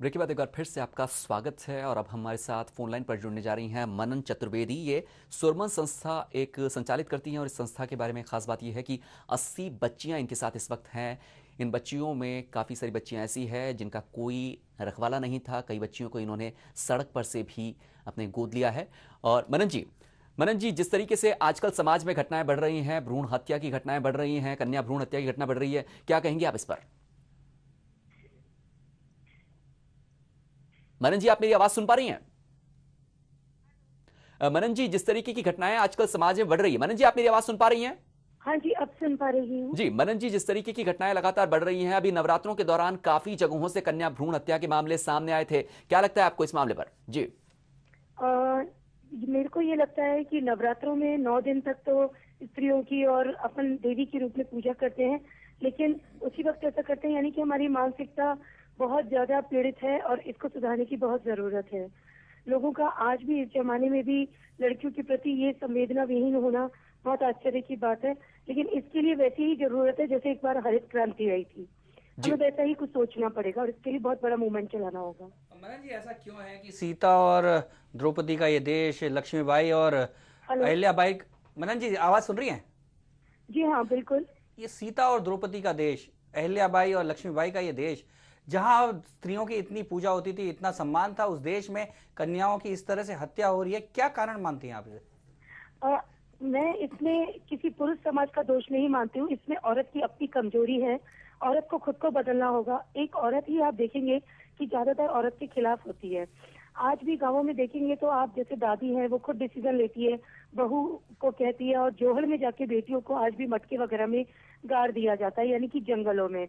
Break के बाद एक बार फिर से आपका स्वागत है और अब हमारे साथ फोन लाइन पर जुड़ने जा रही हैं मनन चतुर्वेदी। ये सुरमन संस्था एक संचालित करती हैं और इस संस्था के बारे में खास बात यह है कि 80 बच्चियां इनके साथ इस वक्त हैं। इन बच्चियों में काफ़ी सारी बच्चियां ऐसी हैं जिनका कोई रखवाला नहीं था। कई बच्चियों को इन्होंने सड़क पर से भी अपने गोद लिया है। और मनन जी, जिस तरीके से आजकल समाज में घटनाएं बढ़ रही हैं, भ्रूण हत्या की घटनाएं बढ़ रही हैं, कन्या भ्रूण हत्या की घटना बढ़ रही है, क्या कहेंगे आप इस पर? मनन जी, आप मेरी आवाज सुन पा रही हैं? मनन जी, जिस तरीके की घटनाएं आजकल समाज में बढ़ रही है, मनन जी आप मेरी आवाज सुन पा रही हैं? हाँ जी, अब सुन पा रही हूँ। जी मनन जी, जिस तरीके की घटनाएं लगातार बढ़ रही हैं, अभी नवरात्रों के दौरान काफी जगहों से कन्या भ्रूण हत्या के मामले सामने आए थे। क्या लगता है आपको इस मामले पर? जी। मेरे को ये लगता है कि नवरात्रों में 9 दिन तक तो स्त्रियों की और अपन देवी के रूप में पूजा करते हैं, लेकिन उसी वक्त ऐसा करते हैं यानी कि हमारी मानसिकता बहुत ज्यादा पीड़ित है और इसको सुधारने की बहुत जरूरत है। लोगों का आज भी इस जमाने में भी लड़कियों के प्रति ये संवेदना विहीन होना बहुत आश्चर्य की बात है, लेकिन इसके लिए वैसी ही जरूरत है जैसे एक बार हरित क्रांति आई थी। जी हमें वैसा ही कुछ सोचना पड़ेगा और इसके लिए बहुत बड़ा मूवमेंट चलाना होगा। मनन जी, ऐसा क्यों है कि सीता और द्रौपदी का ये देश, लक्ष्मीबाई और हेलो। अहिल्याबाई। मनन जी, आवाज सुन रही हैं? जी हाँ, बिल्कुल। ये सीता और द्रौपदी का देश, अहिल्याबाई और लक्ष्मीबाई का ये देश, जहां स्त्रियों की इतनी पूजा होती थी, इतना सम्मान था, उस देश में कन्याओं की इस तरह से हत्या हो रही है। क्या कारण मानती हैं आप इसे? मैं इसमें किसी पुरुष समाज का दोष नहीं मानती हूँ। इसमें औरत की अपनी कमजोरी है। औरत को खुद को बदलना होगा। एक औरत ही आप देखेंगे कि ज्यादातर औरत के खिलाफ होती है। आज भी गांवों में देखेंगे तो आप जैसे दादी है वो खुद डिसीजन लेती है, बहू को कहती है, और जोहड़ में जाके बेटियों को आज भी मटके वगैरह में गाड़ दिया जाता है, यानी कि जंगलों में,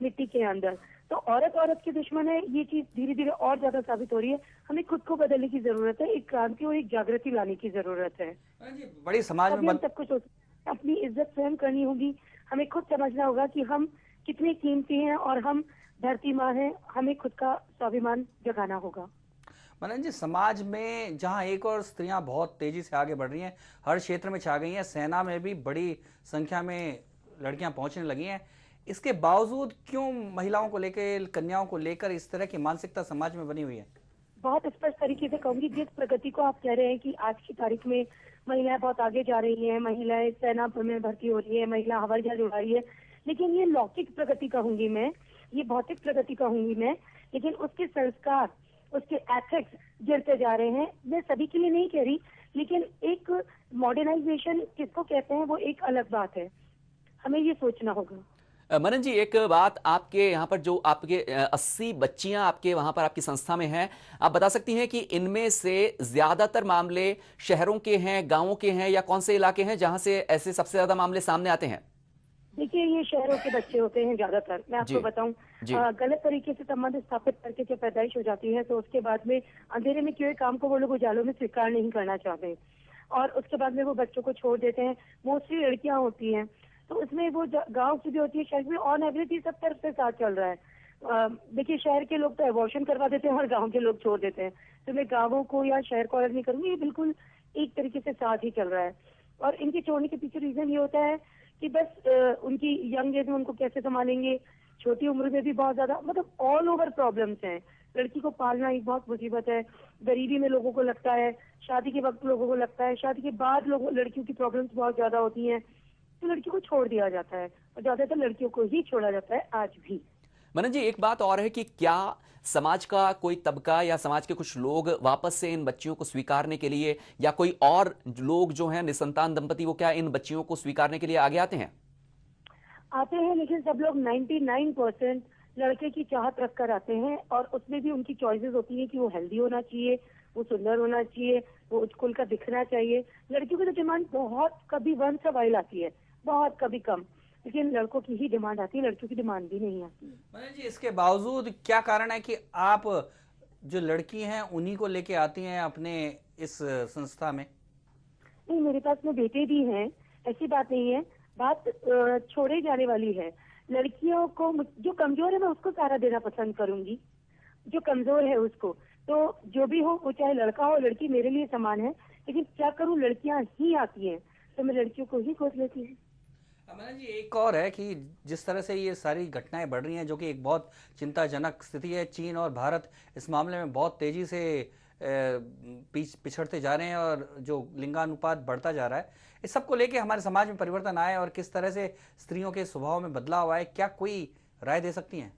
मिट्टी के अंदर। तो औरत औरत की दुश्मन है, ये चीज धीरे धीरे और ज्यादा साबित हो रही है। हमें खुद को बदलने की जरूरत है, एक क्रांति और एक जागृति लाने की जरूरत है। मनन जी, बड़ी समाज में अभी हम सबको सोच अपनी इज्जत स्वयं करनी होगी। हमें खुद समझना होगा कि हम कितने कीमती हैं और हम धरती माँ हैं। हमें खुद का स्वाभिमान जगाना होगा। मनन जी, समाज में जहां एक और स्त्रियां बहुत तेजी से आगे बढ़ रही हैं, हर क्षेत्र में छा गई हैं, सेना में भी बड़ी संख्या में लड़कियां पहुंचने लगी हैं, इसके बावजूद क्यों महिलाओं को लेकर, कन्याओं को लेकर इस तरह की मानसिकता समाज में बनी हुई है? बहुत स्पष्ट तरीके से कहूंगी, जिस प्रगति को आप कह रहे हैं कि आज की तारीख में महिलाएं बहुत आगे जा रही हैं, महिलाएं सेना में भर्ती हो रही है, महिला हवाई जहाज उड़ा रही है, लेकिन ये लौकिक प्रगति कहूंगी मैं, ये भौतिक प्रगति कहूंगी मैं, लेकिन उसके संस्कार, उसके एथिक्स गिरते जा रहे हैं। मैं सभी के लिए नहीं कह रही, लेकिन एक मॉडर्नाइजेशन किसको कहते हैं वो एक अलग बात है। हमें ये सोचना होगा। मनन जी, एक बात, आपके यहाँ पर जो आपके 80 बच्चियां आपके वहां पर आपकी संस्था में हैं, आप बता सकती हैं कि इनमें से ज्यादातर मामले शहरों के हैं, गांवों के हैं, या कौन से इलाके हैं जहां से ऐसे सबसे ज्यादा मामले सामने आते हैं? देखिए, ये शहरों के बच्चे होते हैं ज्यादातर। मैं आपको जी बताऊं, जी गलत तरीके से संबंध स्थापित करके जब पैदाइश हो जाती है तो उसके बाद में अंधेरे में किए हुए काम को वो लोग उजालों में स्वीकार नहीं करना चाहते, और उसके बाद में वो बच्चों को छोड़ देते हैं। मोस्टली लड़कियां होती हैं, तो उसमें वो गांव की भी होती है, शहर में, ऑन एवरेज ही सब तरफ से साथ चल रहा है। देखिए, शहर के लोग तो अबॉर्शन करवा देते हैं और गाँव के लोग छोड़ देते हैं। तो मैं गाँवों को या शहर को अलग नहीं करूंगी, ये बिल्कुल एक तरीके से साथ ही चल रहा है। और इनके छोड़ने के पीछे रीजन ये होता है कि बस उनकी यंग एज में उनको कैसे संभालेंगे, छोटी उम्र में भी बहुत ज्यादा, मतलब ऑल ओवर प्रॉब्लम्स हैं। लड़की को पालना एक बहुत मुसीबत है। गरीबी में लोगों को लगता है, शादी के वक्त लोगों को लगता है, शादी के बाद लोगों लड़कियों की प्रॉब्लम्स बहुत ज्यादा होती हैं, तो लड़की को छोड़ दिया जाता है, और ज्यादातर लड़कियों को ही छोड़ा जाता है आज भी। मनन जी, एक बात और है कि क्या समाज का कोई तबका या समाज के कुछ लोग वापस से इन बच्चियों को स्वीकारने के लिए, या कोई और लोग जो हैं निसंतान दंपति, वो क्या इन बच्चियों को स्वीकारने के लिए आगे आते हैं? आते हैं, लेकिन सब लोग 99% लड़के की चाहत रख कर आते हैं, और उसमें भी उनकी चॉइसेस होती है कि वो हेल्दी होना चाहिए, वो सुंदर होना चाहिए, वो उच्च कुल का दिखना चाहिए। लड़कियों की तो डिमांड बहुत कभी वंस वाइल आती है, बहुत कभी कम, लेकिन लड़कों की ही डिमांड आती है, लड़कियों की डिमांड भी नहीं आती है। मनन जी, इसके बावजूद क्या कारण है कि आप जो लड़की हैं उन्हीं को लेके आती हैं अपने इस संस्था में? नहीं, मेरे पास में बेटे भी हैं, ऐसी बात नहीं है। बात छोड़े जाने वाली है। लड़कियों को, जो कमजोर है मैं उसको सहारा देना पसंद करूंगी, जो कमजोर है उसको। तो जो भी हो, वो चाहे लड़का हो लड़की, मेरे लिए समान है। लेकिन क्या करूं, लड़कियां ही आती हैं तो मैं लड़कियों को ही खोज लेती हूँ। अमना जी, एक और है कि जिस तरह से ये सारी घटनाएं बढ़ रही हैं, जो कि एक बहुत चिंताजनक स्थिति है। चीन और भारत इस मामले में बहुत तेजी से पिछड़ते जा रहे हैं और जो लिंगानुपात बढ़ता जा रहा है, इस सब को लेके हमारे समाज में परिवर्तन आए और किस तरह से स्त्रियों के स्वभाव में बदलाव आए, क्या कोई राय दे सकती हैं?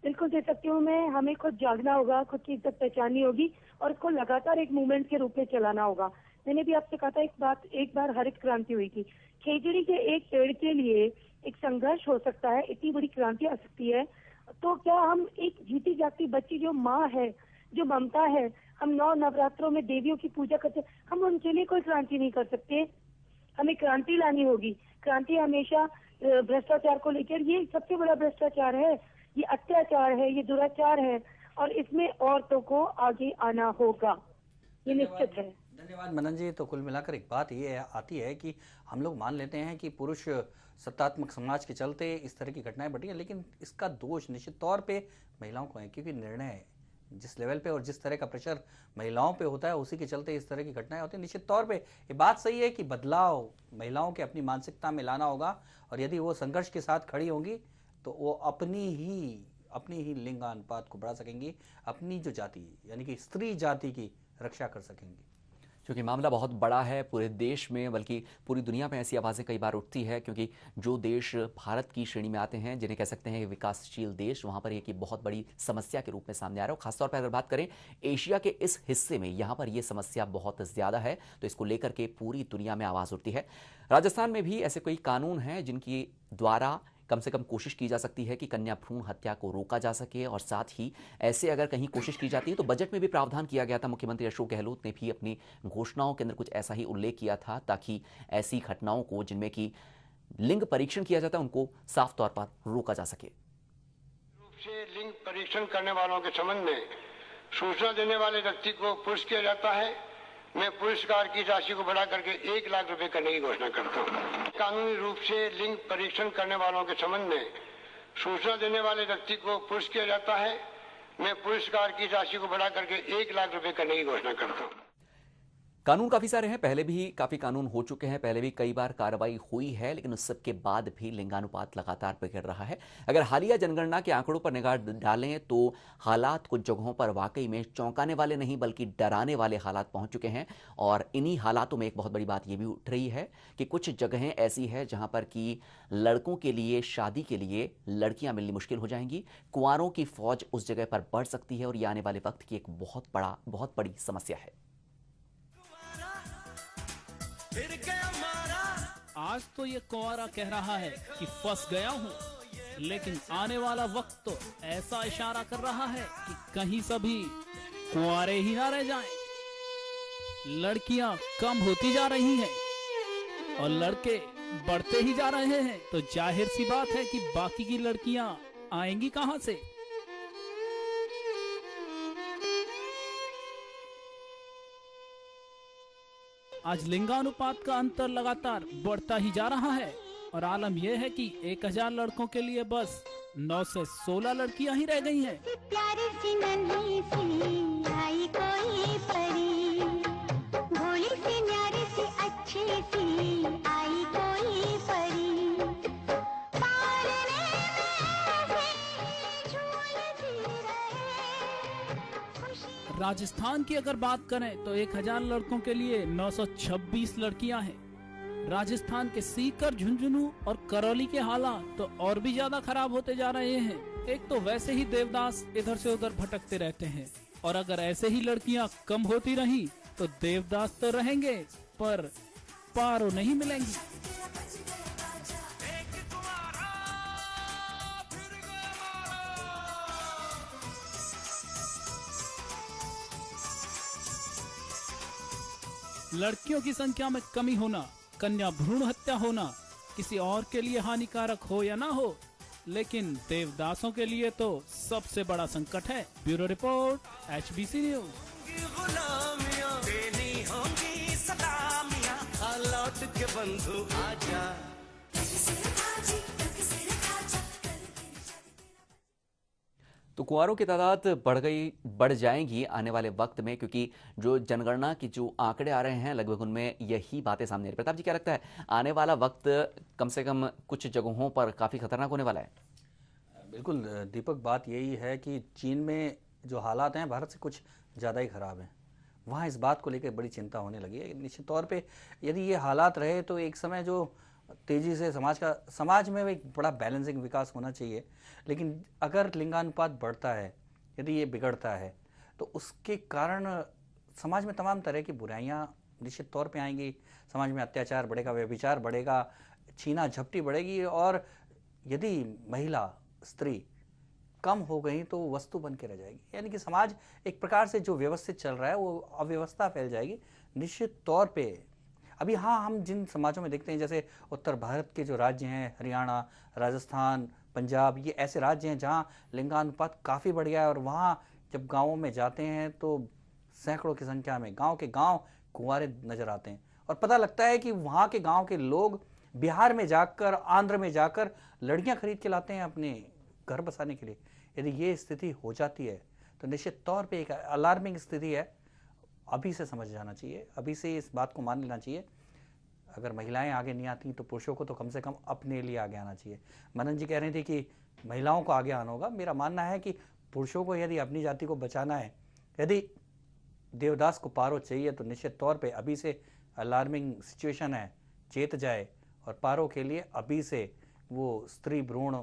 बिल्कुल दे सकती हूँ मैं। हमें खुद जागना होगा, खुद की इज्जत पहचाननी होगी और उसको लगातार एक मूवमेंट के रूप में चलाना होगा। मैंने भी आपसे कहा था, एक बार हरित क्रांति हुई थी। खेजड़ी के एक पेड़ के लिए एक संघर्ष हो सकता है, इतनी बड़ी क्रांति आ सकती है। तो क्या हम एक जीती जागती बच्ची जो माँ है, जो ममता है, हम 9 नवरात्रों में देवियों की पूजा करते, हम उनके लिए कोई क्रांति नहीं कर सकते? हमें क्रांति लानी होगी। क्रांति हमेशा भ्रष्टाचार को लेकर, ये सबसे बड़ा भ्रष्टाचार है, ये अत्याचार है, ये दुराचार है और इसमें औरतों को आगे आना होगा, ये निश्चित है। धन्यवाद मनन जी। तो कुल मिलाकर एक बात ये आती है कि हम लोग मान लेते हैं कि पुरुष सत्तात्मक समाज के चलते इस तरह की घटनाएं बढ़ी हैं, लेकिन इसका दोष निश्चित तौर पे महिलाओं को है, क्योंकि निर्णय जिस लेवल पे और जिस तरह का प्रेशर महिलाओं पे होता है, उसी के चलते इस तरह की घटनाएं होती हैं। निश्चित तौर पे ये बात सही है कि बदलाव महिलाओं के अपनी मानसिकता में लाना होगा और यदि वो संघर्ष के साथ खड़ी होंगी तो वो अपनी ही लिंगानुपात को बढ़ा सकेंगी, अपनी जो जाति यानी कि स्त्री जाति की रक्षा कर सकेंगी। क्योंकि मामला बहुत बड़ा है पूरे देश में, बल्कि पूरी दुनिया में ऐसी आवाज़ें कई बार उठती है, क्योंकि जो देश भारत की श्रेणी में आते हैं, जिन्हें कह सकते हैं विकासशील देश, वहाँ पर एक बहुत बड़ी समस्या के रूप में सामने आ रहा है। खासतौर पर अगर बात करें एशिया के इस हिस्से में, यहाँ पर ये समस्या बहुत ज़्यादा है, तो इसको लेकर के पूरी दुनिया में आवाज़ उठती है। राजस्थान में भी ऐसे कोई कानून हैं जिनकी द्वारा कम से कम कोशिश की जा सकती है कि कन्या भ्रूण हत्या को रोका जा सके, और साथ ही ऐसे अगर कहीं कोशिश की जाती है तो बजट में भी प्रावधान किया गया था। मुख्यमंत्री अशोक गहलोत ने भी अपनी घोषणाओं के अंदर कुछ ऐसा ही उल्लेख किया था, ताकि ऐसी घटनाओं को जिनमें कि लिंग परीक्षण किया जाता है उनको साफ तौर पर रोका जा सके। रूप से लिंग परीक्षण करने वालों के संबंध में सूचना देने वाले व्यक्ति को पुरस्कृत किया जाता है। मैं पुरस्कार की राशि को बढ़ा करके 1 लाख रुपए करने की घोषणा करता हूँ। कानूनी रूप से लिंग परीक्षण करने वालों के संबंध में सूचना देने वाले व्यक्ति को पुरस्कृत किया जाता है। मैं पुरस्कार की राशि को बढ़ा करके 1 लाख रुपए करने की घोषणा करता हूँ। कानून काफ़ी सारे हैं, पहले भी काफ़ी कानून हो चुके हैं, पहले भी कई बार कार्रवाई हुई है, लेकिन उस सब के बाद भी लिंगानुपात लगातार बिगड़ रहा है। अगर हालिया जनगणना के आंकड़ों पर निगाह डालें तो हालात कुछ जगहों पर वाकई में चौंकाने वाले नहीं बल्कि डराने वाले हालात पहुंच चुके हैं। और इन्हीं हालातों में एक बहुत बड़ी बात ये भी उठ रही है कि कुछ जगहें ऐसी है जहां पर कि लड़कों के लिए शादी के लिए लड़कियां मिलनी मुश्किल हो जाएंगी। कुंवारों की फौज उस जगह पर बढ़ सकती है और ये आने वाले वक्त की एक बहुत बड़ी समस्या है। आज तो ये कुंवारा कह रहा है कि फंस गया हूँ, लेकिन आने वाला वक्त तो ऐसा इशारा कर रहा है कि कहीं सभी कुंवारे ही ना रह जाएं। लड़कियां कम होती जा रही हैं और लड़के बढ़ते ही जा रहे हैं, तो जाहिर सी बात है कि बाकी की लड़कियां आएंगी कहां से। आज लिंगानुपात का अंतर लगातार बढ़ता ही जा रहा है और आलम यह है कि 1000 लड़कों के लिए बस 9 से 16 लड़कियां ही रह गई हैं। प्यारी सी नन्ही सी आई कोई परी, भोली सी न्यारी सी अच्छी सी आई कोई परी, पालने में झूलती रहे खुशी। राजस्थान की अगर बात करें तो 1000 लड़कों के लिए 926 लड़कियां हैं। राजस्थान के सीकर, झुंझुनू और करौली के हालात तो और भी ज्यादा खराब होते जा रहे हैं। एक तो वैसे ही देवदास इधर से उधर भटकते रहते हैं और अगर ऐसे ही लड़कियां कम होती रही तो देवदास तो रहेंगे पर पारो नहीं मिलेंगी। लड़कियों की संख्या में कमी होना, कन्या भ्रूण हत्या होना किसी और के लिए हानिकारक हो या ना हो, लेकिन देवदासों के लिए तो सबसे बड़ा संकट है। Bureau report, HBC news. तो कुंवारों की तादाद बढ़ जाएगी आने वाले वक्त में, क्योंकि जो जनगणना की जो आंकड़े आ रहे हैं लगभग उनमें यही बातें सामने आ रही। प्रताप जी, क्या लगता है आने वाला वक्त कम से कम कुछ जगहों पर काफ़ी खतरनाक होने वाला है? बिल्कुल दीपक, बात यही है कि चीन में जो हालात हैं भारत से कुछ ज़्यादा ही ख़राब हैं। वहाँ इस बात को लेकर बड़ी चिंता होने लगी है। निश्चित तौर पे यदि ये हालात रहे तो एक समय जो तेज़ी से समाज में एक बड़ा बैलेंसिंग विकास होना चाहिए, लेकिन अगर लिंगानुपात बढ़ता है, यदि ये बिगड़ता है, तो उसके कारण समाज में तमाम तरह की बुराइयाँ निश्चित तौर पे आएंगी। समाज में अत्याचार बढ़ेगा, व्यभिचार बढ़ेगा, छीना झपटी बढ़ेगी, और यदि महिला, स्त्री कम हो गई तो वस्तु बन के रह जाएगी। यानी कि समाज एक प्रकार से जो व्यवस्थित चल रहा है वो अव्यवस्था फैल जाएगी निश्चित तौर पे। अभी हाँ, हम जिन समाजों में देखते हैं, जैसे उत्तर भारत के जो राज्य हैं, हरियाणा, राजस्थान, पंजाब, ये ऐसे राज्य हैं जहाँ लिंगानुपात काफ़ी बढ़ गया है, और वहाँ जब गाँवों में जाते हैं तो सैकड़ों की संख्या में गाँव के गाँव कुंवारे नजर आते हैं, और पता लगता है कि वहाँ के गाँव के लोग बिहार में जाकर, आंध्र में जाकर लड़कियाँ खरीद के लाते हैं अपने घर बसाने के लिए। यदि ये स्थिति हो जाती है तो निश्चित तौर पे एक अलार्मिंग स्थिति है। अभी से समझ जाना चाहिए, अभी से इस बात को मान लेना चाहिए। अगर महिलाएं आगे नहीं आती तो पुरुषों को तो कम से कम अपने लिए आगे आना चाहिए। मनन जी कह रहे थे कि महिलाओं को आगे आना होगा। मेरा मानना है कि पुरुषों को यदि अपनी जाति को बचाना है, यदि देवदास को पारो चाहिए, तो निश्चित तौर पे अभी से अलार्मिंग सिचुएशन है, चेत जाए, और पारो के लिए अभी से वो स्त्री भ्रूण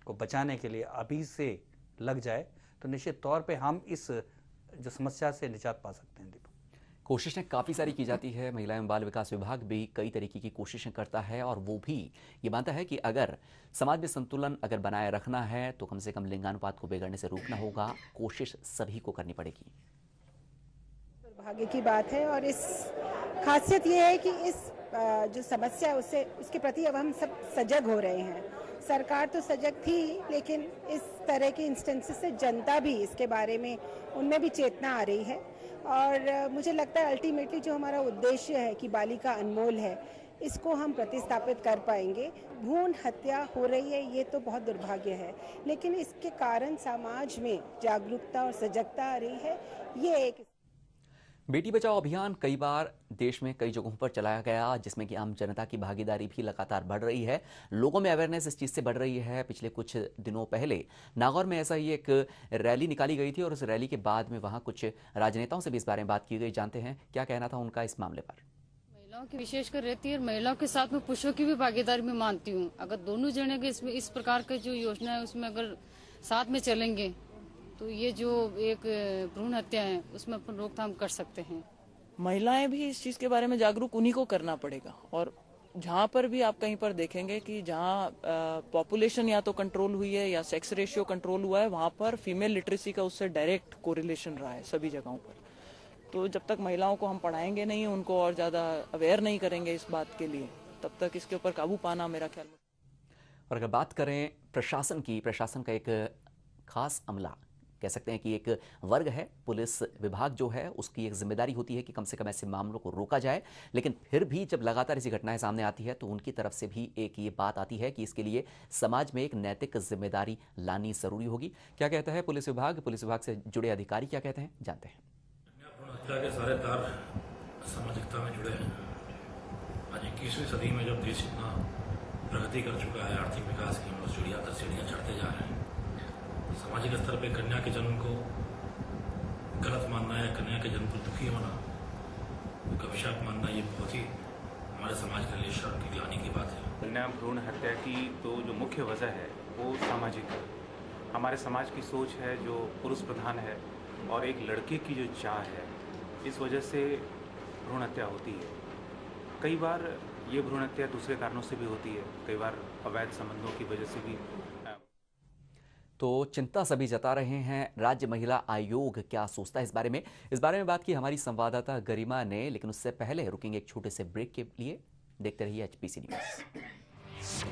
को बचाने के लिए अभी से लग जाए, तो निश्चित तौर पे हम इस जो समस्या से निजात पा सकते हैं। दीपक, कोशिशें काफ़ी सारी की जाती है। महिला एवं बाल विकास विभाग भी कई तरीके की कोशिशें करता है, और वो भी ये मानता है कि अगर समाज में संतुलन अगर बनाए रखना है तो कम से कम लिंगानुपात को बिगड़ने से रोकना होगा। कोशिश सभी को करनी पड़ेगी। दुर्भाग्य की बात है, और इस खासियत ये है कि इस जो समस्या है उससे उसके प्रति अब हम सब सजग हो रहे हैं। सरकार तो सजग थी, लेकिन इस तरह के इंस्टेंसेस से जनता भी इसके बारे में, उनमें भी चेतना आ रही है। और मुझे लगता है अल्टीमेटली जो हमारा उद्देश्य है कि बालिका अनमोल है, इसको हम प्रतिस्थापित कर पाएंगे। भ्रूण हत्या हो रही है, ये तो बहुत दुर्भाग्य है, लेकिन इसके कारण समाज में जागरूकता और सजगता आ रही है। ये एक बेटी बचाओ अभियान कई बार देश में कई जगहों पर चलाया गया, जिसमें कि आम जनता की भागीदारी भी लगातार बढ़ रही है। लोगों में अवेयरनेस इस चीज़ से बढ़ रही है। पिछले कुछ दिनों पहले नागौर में ऐसा ही एक रैली निकाली गई थी, और उस रैली के बाद में वहां कुछ राजनेताओं से भी इस बारे में बात की गई। जानते हैं क्या कहना था उनका इस मामले पर। महिलाओं की विशेषकर रहती है, महिलाओं के साथ में पुरुषों की भी भागीदारी मैं मानती हूँ। अगर दोनों जने के इसमें इस प्रकार की जो योजना है उसमें अगर साथ में चलेंगे तो ये जो एक भ्रूण हत्या है उसमें अपन रोकथाम कर सकते हैं। महिलाएं भी इस चीज के बारे में जागरूक उन्हीं को करना पड़ेगा। और जहाँ पर भी आप कहीं पर देखेंगे कि जहाँ पॉपुलेशन या तो कंट्रोल हुई है या सेक्स रेशियो कंट्रोल हुआ है, वहाँ पर फीमेल लिटरेसी का उससे डायरेक्ट कोरिलेशन रहा है सभी जगहों पर। तो जब तक महिलाओं को हम पढ़ाएंगे नहीं, उनको और ज़्यादा अवेयर नहीं करेंगे इस बात के लिए, तब तक इसके ऊपर काबू पाना मेरा ख्याल। और अगर बात करें प्रशासन की, प्रशासन का एक खास अमला, कह सकते हैं कि एक वर्ग है, पुलिस विभाग जो है उसकी एक जिम्मेदारी होती है कि कम से कम ऐसे मामलों को रोका जाए। लेकिन फिर भी जब लगातार ऐसी घटनाएं सामने आती है तो उनकी तरफ से भी एक ये बात आती है कि इसके लिए समाज में एक नैतिक जिम्मेदारी लानी जरूरी होगी। क्या कहता है पुलिस विभाग से जुड़े अधिकारी क्या कहते हैं, जानते हैं। हत्या के सारे तार सामाजिकता में जुड़े हैं। आज 21वीं सदी में जब देश इतना प्रगति कर चुका है, आर्थिक विकास की हम लोग सीढ़ियाँ दर सीढ़ियाँ चढ़ते जा रहे हैं, सामाजिक स्तर पे कन्या के जन्म को गलत मानना या कन्या के जन्म को दुखी होना, उनका अभिशाप मानना, ये बहुत ही हमारे समाज के लिए शर्म की ग्लानि की बात है। कन्या भ्रूण हत्या की तो जो मुख्य वजह है वो सामाजिक है। हमारे समाज की सोच है जो पुरुष प्रधान है, और एक लड़के की जो चाह है, इस वजह से भ्रूण हत्या होती है। कई बार ये भ्रूण हत्या दूसरे कारणों से भी होती है, कई बार अवैध संबंधों की वजह से भी। तो चिंता सभी जता रहे हैं। राज्य महिला आयोग क्या सोचता है इस बारे में बात की हमारी संवाददाता गरिमा ने। लेकिन उससे पहले रुकेंगे एक छोटे से ब्रेक के लिए। देखते रहिए HPC न्यूज़।